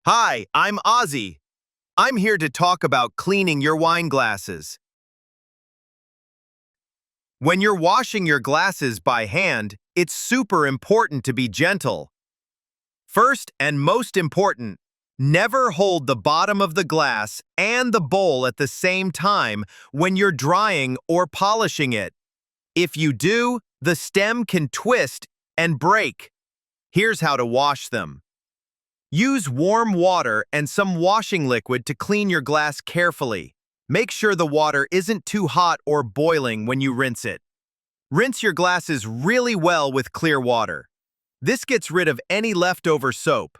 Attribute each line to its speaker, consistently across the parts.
Speaker 1: Hi, I'm Ozzy. I'm here to talk about cleaning your wine glasses. When you're washing your glasses by hand, it's super important to be gentle. First and most important, never hold the bottom of the glass and the bowl at the same time when you're drying or polishing it. If you do, the stem can twist and break. Here's how to wash them. Use warm water and some washing liquid to clean your glass carefully. Make sure the water isn't too hot or boiling when you rinse it. Rinse your glasses really well with clear water. This gets rid of any leftover soap.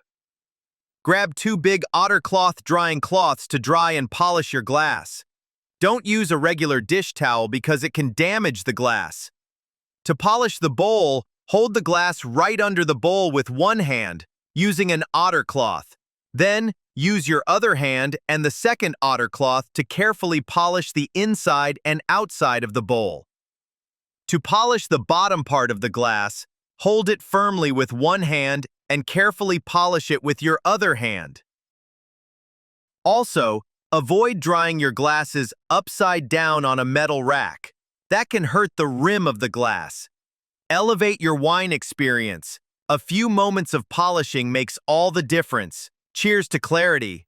Speaker 1: Grab 2 big ottercloth drying cloths to dry and polish your glass. Don't use a regular dish towel because it can damage the glass. To polish the bowl, hold the glass right under the bowl with one hand, using an ottercloth. Then, use your other hand and the second ottercloth to carefully polish the inside and outside of the bowl. To polish the bottom part of the glass, hold it firmly with one hand and carefully polish it with your other hand. Also, avoid drying your glasses upside down on a metal rack. That can hurt the rim of the glass. Elevate your wine experience. A few moments of polishing makes all the difference. Cheers to clarity.